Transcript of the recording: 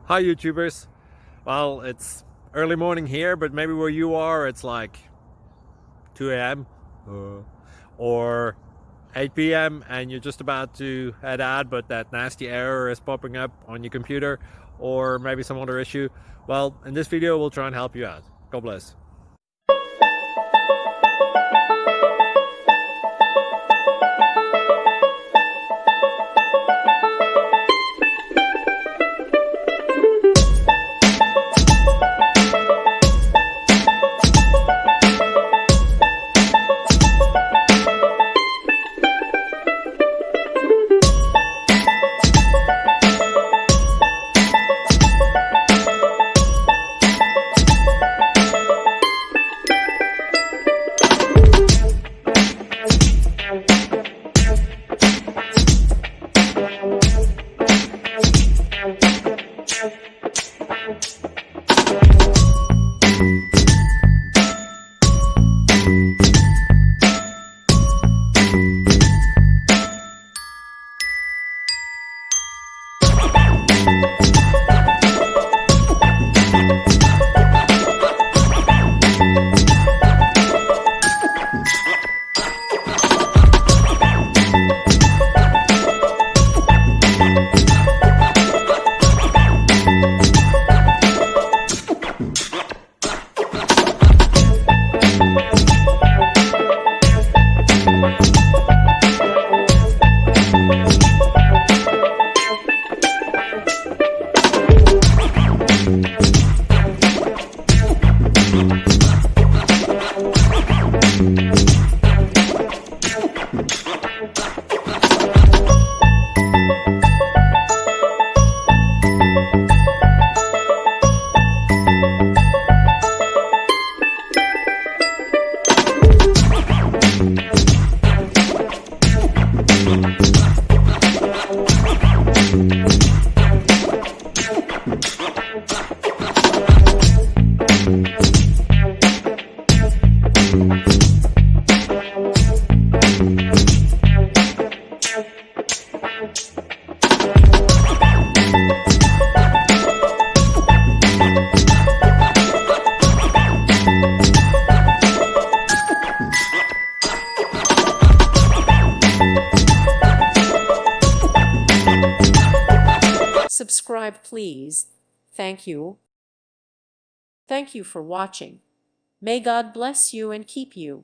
Hi YouTubers. Well, it's early morning here, but maybe where you are it's like 2 a.m. or 8 p.m. and you're just about to head out, but that nasty error is popping up on your computer, or maybe some other issue. Well, in this video we'll try and help you out. God bless. Subscribe, please. Thank you. Thank you for watching. May God bless you and keep you.